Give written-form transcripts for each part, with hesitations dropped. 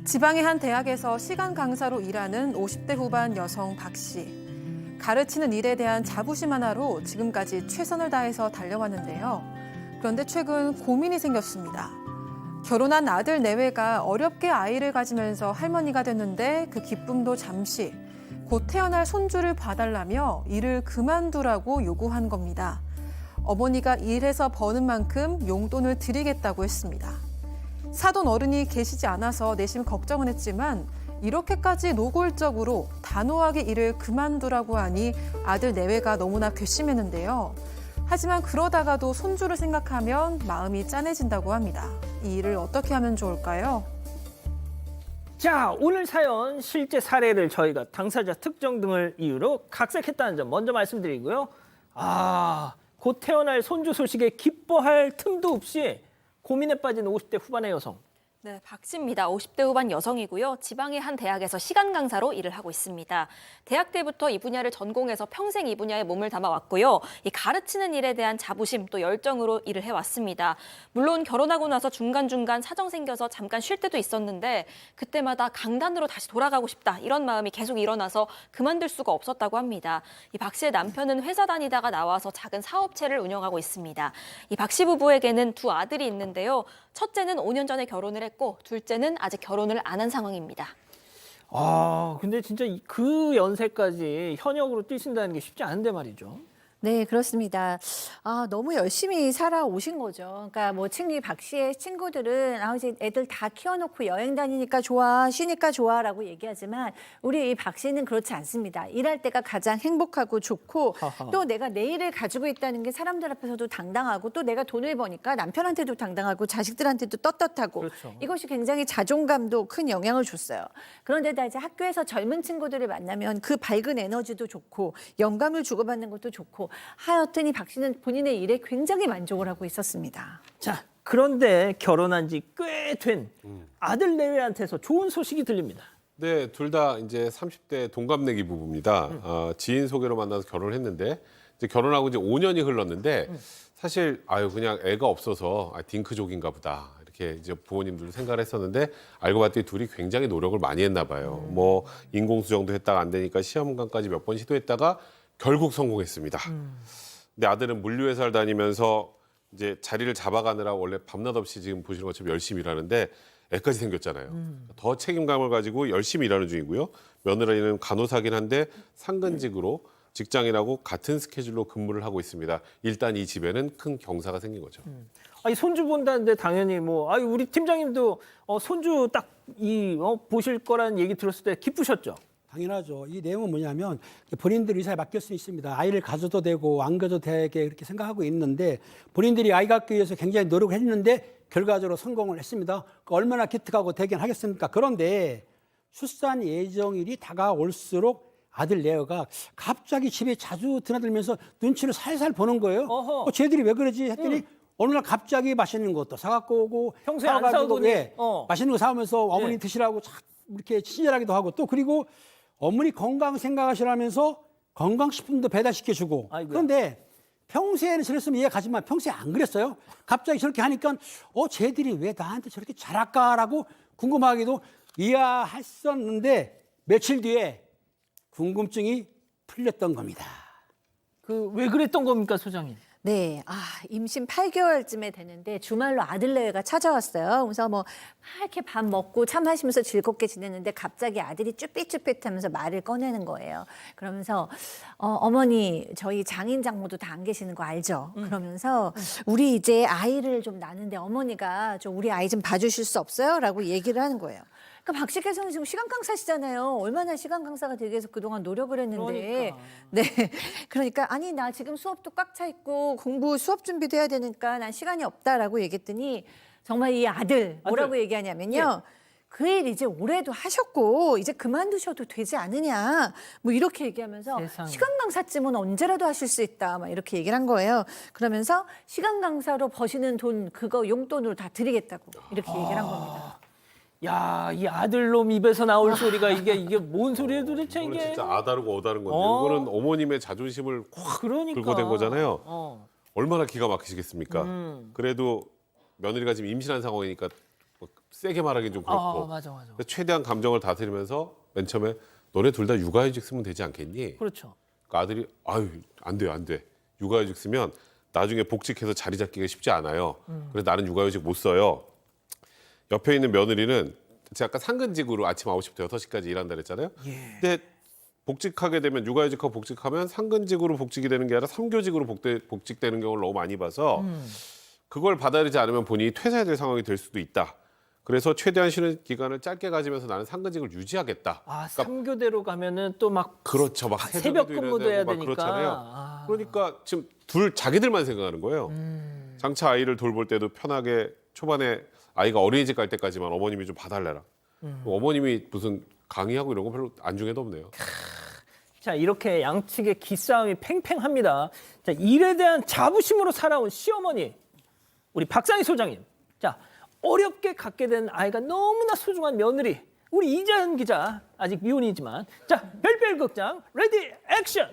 지방의 한 대학에서 시간 강사로 일하는 50대 후반 여성 박 씨. 가르치는 일에 대한 자부심 하나로 지금까지 최선을 다해서 달려왔는데요. 그런데 최근 고민이 생겼습니다. 결혼한 아들 내외가 어렵게 아이를 가지면서 할머니가 됐는데 그 기쁨도 잠시, 곧 태어날 손주를 봐달라며 일을 그만두라고 요구한 겁니다. 어머니가 일해서 버는 만큼 용돈을 드리겠다고 했습니다. 사돈 어른이 계시지 않아서 내심 걱정은 했지만 이렇게까지 노골적으로 단호하게 일을 그만두라고 하니 아들 내외가 너무나 괘씸했는데요. 하지만 그러다가도 손주를 생각하면 마음이 짠해진다고 합니다. 이 일을 어떻게 하면 좋을까요? 자, 오늘 사연 실제 사례를 저희가 당사자 특정 등을 이유로 각색했다는 점 먼저 말씀드리고요. 곧 태어날 손주 소식에 기뻐할 틈도 없이 고민에 빠진 50대 후반의 여성. 네, 박 씨입니다. 50대 후반 여성이고요. 지방의 한 대학에서 시간 강사로 일을 하고 있습니다. 대학 때부터 이 분야를 전공해서 평생 이 분야에 몸을 담아왔고요. 이 가르치는 일에 대한 자부심 또 열정으로 일을 해왔습니다. 물론 결혼하고 나서 중간중간 사정 생겨서 잠깐 쉴 때도 있었는데 그때마다 강단으로 다시 돌아가고 싶다 이런 마음이 계속 일어나서 그만둘 수가 없었다고 합니다. 이 박 씨의 남편은 회사 다니다가 나와서 작은 사업체를 운영하고 있습니다. 이 박 씨 부부에게는 두 아들이 있는데요. 첫째는 5년 전에 결혼을 했고 둘째는 아직 결혼을 안 한 상황입니다. 근데 진짜 그 연세까지 현역으로 뛰신다는 게 쉽지 않은데 말이죠. 네, 그렇습니다. 너무 열심히 살아오신 거죠. 그러니까 뭐 친구 박 씨의 친구들은 이제 애들 다 키워놓고 여행 다니니까 좋아, 쉬니까 좋아라고 얘기하지만 우리 이 박 씨는 그렇지 않습니다. 일할 때가 가장 행복하고 좋고 또 내가 내 일을 가지고 있다는 게 사람들 앞에서도 당당하고 또 내가 돈을 버니까 남편한테도 당당하고 자식들한테도 떳떳하고 그렇죠. 이것이 굉장히 자존감도 큰 영향을 줬어요. 그런데다 이제 학교에서 젊은 친구들을 만나면 그 밝은 에너지도 좋고 영감을 주고받는 것도 좋고 하여튼 이 박 씨는 본인의 일에 굉장히 만족을 하고 있었습니다. 자, 그런데 결혼한 지 꽤 된 아들 내외한테서 좋은 소식이 들립니다. 네, 둘 다 이제 30대 동갑내기 부부입니다. 지인 소개로 만나서 결혼을 했는데 이제 결혼하고 이제 5년이 흘렀는데 사실 그냥 애가 없어서 딩크족인가 보다 이렇게 이제 부모님들도 생각을 했었는데 알고 봤더니 둘이 굉장히 노력을 많이 했나 봐요. 뭐 인공수정도 했다가 안 되니까 시험관까지 몇 번 시도했다가 결국 성공했습니다. 근데 아들은 물류회사를 다니면서 이제 자리를 잡아가느라 원래 밤낮 없이 지금 보시는 것처럼 열심히 일하는데 애까지 생겼잖아요. 더 책임감을 가지고 열심히 일하는 중이고요. 며느리는 간호사긴 한데 상근직으로 직장인하고 같은 스케줄로 근무를 하고 있습니다. 일단 이 집에는 큰 경사가 생긴 거죠. 손주 본다는데 당연히 우리 팀장님도 손주 딱 보실 거라는 얘기 들었을 때 기쁘셨죠? 당연하죠. 이 내용은 뭐냐면 본인들 의사에 맡길 수 있습니다. 아이를 가져도 되고 안 가져도 되게 그렇게 생각하고 있는데 본인들이 아이 갖기 위해서 굉장히 노력을 했는데 결과적으로 성공을 했습니다. 얼마나 기특하고 대견하겠습니까? 그런데 출산 예정일이 다가올수록 아들 내외가 갑자기 집에 자주 드나들면서 눈치를 살살 보는 거예요. 쟤들이 왜 그러지 했더니 어느 날 갑자기 맛있는 것도 사갖고 오고 평소에 안 사와가지고, 사오더니 맛있는 거 사오면서 어머니 네. 드시라고 이렇게 친절하기도 하고 또 그리고 어머니 건강 생각하시라면서 건강식품도 배달시켜주고 그런데 평소에는 저랬으면 이해가지만 평소에 안 그랬어요. 갑자기 저렇게 하니까 쟤들이 왜 나한테 저렇게 잘할까라고 궁금하기도 이해했었는데 며칠 뒤에 궁금증이 풀렸던 겁니다. 왜 그랬던 겁니까, 소장님? 네, 임신 8개월쯤에 되는데 주말로 아들 내외가 찾아왔어요. 그래서 막 이렇게 밥 먹고 차 마시면서 즐겁게 지냈는데 갑자기 아들이 쭈삣쭈삣하면서 말을 꺼내는 거예요. 그러면서 어머니 저희 장인 장모도 다 안 계시는 거 알죠? 그러면서 우리 이제 아이를 좀 낳는데 어머니가 좀 우리 아이 좀 봐주실 수 없어요? 라고 얘기를 하는 거예요. 그러니까 박 씨께서는 지금 시간 강사시잖아요. 얼마나 시간 강사가 되기 위해서 그동안 노력을 했는데. 네. 그러니까 아니 나 지금 수업도 꽉 차 있고 공부 수업 준비도 해야 되니까 난 시간이 없다라고 얘기했더니 정말 이 아들 뭐라고 얘기하냐면요. 그 일 이제 올해도 하셨고 이제 그만두셔도 되지 않느냐 뭐 이렇게 얘기하면서 세상에. 시간 강사쯤은 언제라도 하실 수 있다 막 이렇게 얘기를 한 거예요. 그러면서 시간 강사로 버시는 돈 그거 용돈으로 다 드리겠다고 이렇게 얘기를 한 겁니다. 야, 이 아들놈 입에서 나올 소리가 이게 뭔 소리예요 도대체 이거는 이게? 진짜 아다르고 어다른 건데 이거는 어머님의 자존심을 확 그러니까. 긁어댄 거잖아요. 얼마나 기가 막히시겠습니까? 그래도 며느리가 지금 임신한 상황이니까 세게 말하기는 좀 그렇고. 맞아. 그래서 최대한 감정을 다스리면서 맨 처음에 너네 둘 다 육아휴직 쓰면 되지 않겠니? 그렇죠. 그 아들이 아유 안 돼. 육아휴직 쓰면 나중에 복직해서 자리 잡기가 쉽지 않아요. 그래서 나는 육아휴직 못 써요. 옆에 있는 며느리는 제가 아까 상근직으로 아침 9시부터 6시까지 일한다 그랬잖아요. 근데 복직하게 되면 육아휴직하고 복직하면 상근직으로 복직이 되는 게 아니라 3교직으로 복직되는 경우를 너무 많이 봐서 그걸 받아들이지 않으면 본인이 퇴사해야 될 상황이 될 수도 있다. 그래서 최대한 쉬는 기간을 짧게 가지면서 나는 상근직을 유지하겠다. 아, 그러니까 3교대로 가면은 또 막 그렇죠. 막 새벽 새벽에도 근무도 일해야 해야 되고 막 되니까. 그렇잖아요. 아. 그러니까 지금 자기들만 생각하는 거예요. 장차 아이를 돌볼 때도 편하게 초반에 아이가 어린이집 갈 때까지만 어머님이 좀 봐달래라. 어머님이 무슨 강의하고 이런 거 별로 안중에도 없네요. 자, 이렇게 양측의 기싸움이 팽팽합니다. 자, 일에 대한 자부심으로 살아온 시어머니, 우리 박상희 소장님. 자, 어렵게 갖게 된 아이가 너무나 소중한 며느리, 우리 이자연 기자, 아직 미혼이지만. 자, 별별 극장, 레디 액션!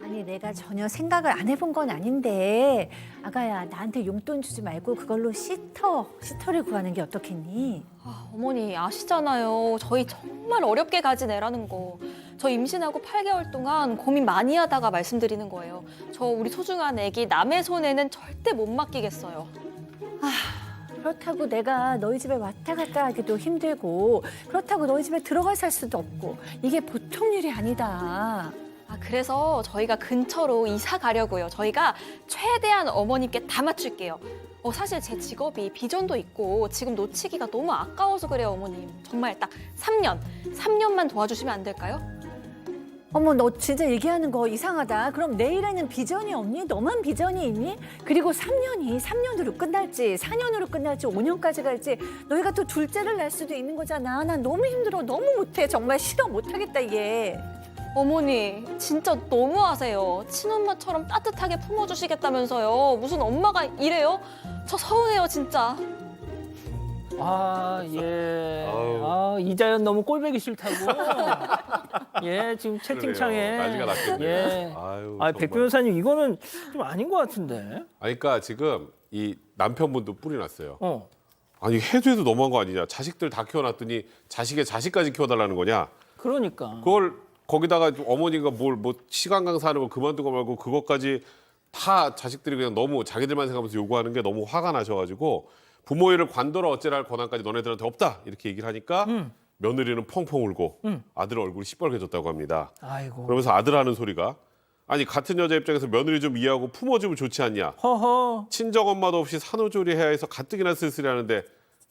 아니 내가 전혀 생각을 안 해본 건 아닌데 아가야 나한테 용돈 주지 말고 그걸로 시터를 구하는 게 어떻겠니? 아, 어머니 아시잖아요. 저희 정말 어렵게 가진 애라는 거. 저 임신하고 8개월 동안 고민 많이 하다가 말씀드리는 거예요. 저 우리 소중한 애기 남의 손에는 절대 못 맡기겠어요. 그렇다고 내가 너희 집에 왔다 갔다 하기도 힘들고 그렇다고 너희 집에 들어가 살 수도 없고 이게 보통 일이 아니다. 아, 그래서 저희가 근처로 이사 가려고요. 저희가 최대한 어머님께 다 맞출게요. 사실 제 직업이 비전도 있고 지금 놓치기가 너무 아까워서 그래요, 어머님. 정말 딱 3년만 도와주시면 안 될까요? 어머 너 진짜 얘기하는 거 이상하다. 그럼 내일에는 비전이 없니? 너만 비전이 있니? 그리고 3년이 3년으로 끝날지 4년으로 끝날지 5년까지 갈지 너희가 또 둘째를 낳을 수도 있는 거잖아. 난 너무 힘들어. 너무 못해. 정말 싫어. 못하겠다 이게. 어머니, 진짜 너무하세요. 친엄마처럼 따뜻하게 품어주시겠다면서요. 무슨 엄마가 이래요? 저 서운해요, 진짜. 아, 예. 아우. 아, 이자연 너무 꼴보기 싫다고. 예, 지금 채팅창에. 그러네요. 난리가 났겠네요. 예. 아유, 아, 정말. 백 변호사님, 이거는 좀 아닌 것 같은데. 아니, 그러니까 지금 이 남편분도 뿔이 났어요. 어. 아니 해도 너무한 거 아니냐. 자식들 다 키워놨더니 자식의 자식까지 키워달라는 거냐. 그러니까. 그걸 거기다가 어머니가 뭐 시간 강사하는 거 그만두고 말고 그것까지 다 자식들이 그냥 너무 자기들만 생각하면서 요구하는 게 너무 화가 나셔가지고 부모 일을 관둬라 어째라 할 권한까지 너네들한테 없다 이렇게 얘기를 하니까 며느리는 펑펑 울고 아들 얼굴이 시뻘개졌다고 합니다. 아이고. 그러면서 아들 하는 소리가 아니 같은 여자 입장에서 며느리 좀 이해하고 품어주면 좋지 않냐. 허허. 친정 엄마도 없이 산후조리 해야 해서 가뜩이나 쓸쓸히 하는데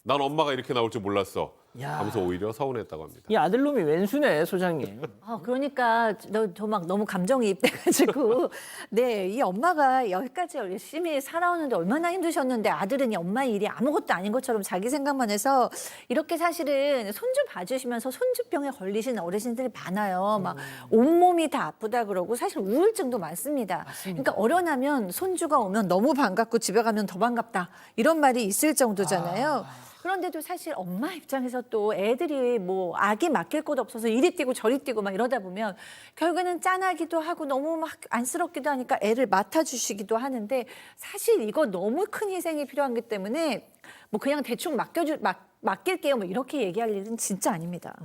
난 엄마가 이렇게 나올 줄 몰랐어. 야. 하면서 오히려 서운했다고 합니다. 이 아들놈이 왼수네, 소장님. 그러니까 저 막 너무 감정이입돼가지고 네, 이 엄마가 여기까지 열심히 살아오는데 얼마나 힘드셨는데 아들은 이 엄마 일이 아무것도 아닌 것처럼 자기 생각만 해서 이렇게 사실은 손주 봐주시면서 손주병에 걸리신 어르신들이 많아요. 막 온몸이 다 아프다 그러고 사실 우울증도 많습니다. 그러니까 어련하면 손주가 오면 너무 반갑고 집에 가면 더 반갑다 이런 말이 있을 정도잖아요. 그런데도 사실 엄마 입장에서 또 애들이 뭐 아기 맡길 곳 없어서 이리 뛰고 저리 뛰고 막 이러다 보면 결국에는 짠하기도 하고 너무 막 안쓰럽기도 하니까 애를 맡아주시기도 하는데 사실 이거 너무 큰 희생이 필요하기 때문에 뭐 그냥 대충 맡길게요 뭐 이렇게 얘기할 일은 진짜 아닙니다.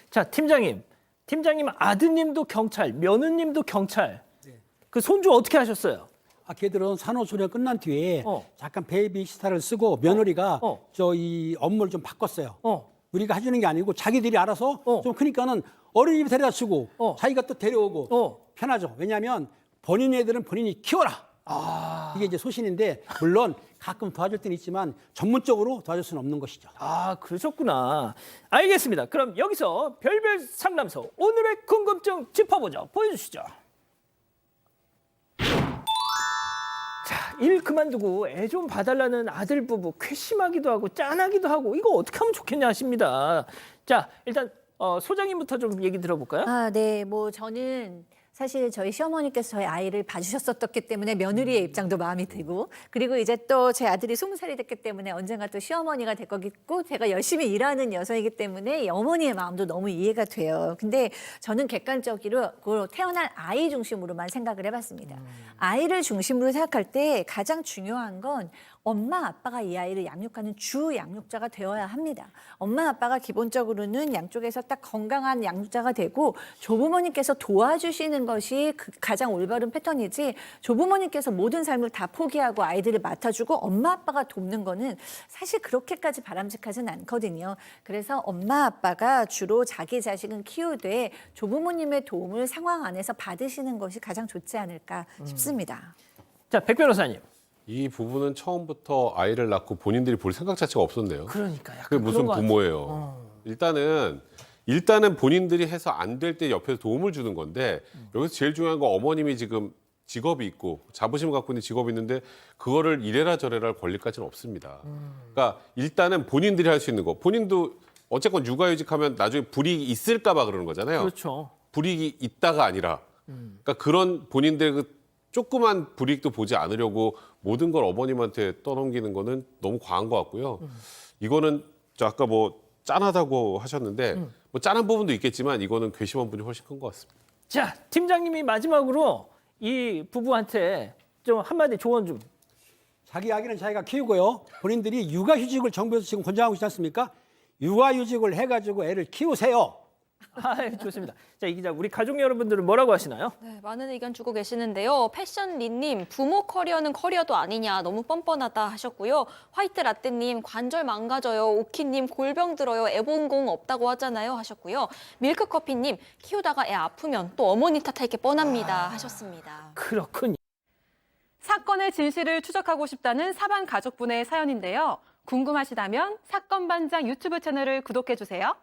자, 팀장님. 팀장님 아드님도 경찰, 며느님도 경찰. 그 손주 어떻게 하셨어요? 걔들은 산후조리가 끝난 뒤에 어. 잠깐 베이비시타를 쓰고 며느리가 어. 저 이 업무를 좀 바꿨어요. 어. 우리가 해주는 게 아니고 자기들이 알아서 어. 좀 크니까는 어린이집 데려다 주고 어. 자기가 또 데려오고 어. 편하죠. 왜냐하면 본인 애들은 본인이 키워라. 이게 이제 소신인데 물론 가끔 도와줄 때는 있지만 전문적으로 도와줄 수는 없는 것이죠. 아, 그러셨구나. 알겠습니다. 그럼 여기서 별별 상담소 오늘의 궁금증 짚어보죠. 보여주시죠. 자, 일 그만두고 애 좀 봐달라는 아들 부부 괘씸하기도 하고 짠하기도 하고 이거 어떻게 하면 좋겠냐 하십니다. 자, 일단 소장님부터 좀 얘기 들어볼까요? 아, 네. 뭐 저는 사실 저희 시어머니께서 저희 아이를 봐주셨었기 때문에 며느리의 입장도 마음이 들고 그리고 이제 또 제 아들이 20살이 됐기 때문에 언젠가 또 시어머니가 될 거겠고 제가 열심히 일하는 여성이기 때문에 이 어머니의 마음도 너무 이해가 돼요. 근데 저는 객관적으로 그 태어난 아이 중심으로만 생각을 해봤습니다. 아이를 중심으로 생각할 때 가장 중요한 건 엄마 아빠가 이 아이를 양육하는 주 양육자가 되어야 합니다. 엄마 아빠가 기본적으로는 양쪽에서 딱 건강한 양육자가 되고 조부모님께서 도와주시는 것이 가장 올바른 패턴이지, 조부모님께서 모든 삶을 다 포기하고 아이들을 맡아주고 엄마 아빠가 돕는 거는 사실 그렇게까지 바람직하진 않거든요. 그래서 엄마 아빠가 주로 자기 자식은 키우되 조부모님의 도움을 상황 안에서 받으시는 것이 가장 좋지 않을까 싶습니다. 자, 백 변호사님. 이 부분은 처음부터 아이를 낳고 본인들이 볼 생각 자체가 없었네요. 그러니까 그게 약간 무슨 그런 것 부모예요. 일단은 본인들이 해서 안 될 때 옆에서 도움을 주는 건데, 여기서 제일 중요한 건 어머님이 지금 직업이 있고 자부심을 갖고 있는 직업이 있는데 그거를 이래라 저래라 할 권리까지는 없습니다. 그러니까 일단은 본인들이 할 수 있는 거. 본인도 어쨌건 육아휴직하면 나중에 불이익이 있을까 봐 그러는 거잖아요. 그렇죠. 불이익이 있다가 아니라, 그러니까 그런 본인들의 그 조그만 불이익도 보지 않으려고 모든 걸 어머님한테 떠넘기는 거는 너무 과한 것 같고요. 이거는 저 아까 뭐 짠하다고 하셨는데 뭐 짠한 부분도 있겠지만 이거는 괘씸한 부분이 훨씬 큰 것 같습니다. 자, 팀장님이 마지막으로 이 부부한테 좀 한마디 조언 좀. 자기 아기는 자기가 키우고요. 본인들이 육아휴직을 정부에서 지금 권장하고 있지 않습니까? 육아휴직을 해가지고 애를 키우세요. 좋습니다. 자, 이 기자, 우리 가족 여러분들은 뭐라고 하시나요? 네, 많은 의견 주고 계시는데요. 패션리님, 부모 커리어는 커리어도 아니냐, 너무 뻔뻔하다 하셨고요. 화이트 라떼님, 관절 망가져요. 오키님, 골병 들어요. 애봉공 없다고 하잖아요 하셨고요. 밀크커피님, 키우다가 애 아프면 또 어머니 탓할 게 뻔합니다 하셨습니다. 그렇군요. 사건의 진실을 추적하고 싶다는 사반 가족분의 사연인데요. 궁금하시다면 사건반장 유튜브 채널을 구독해주세요.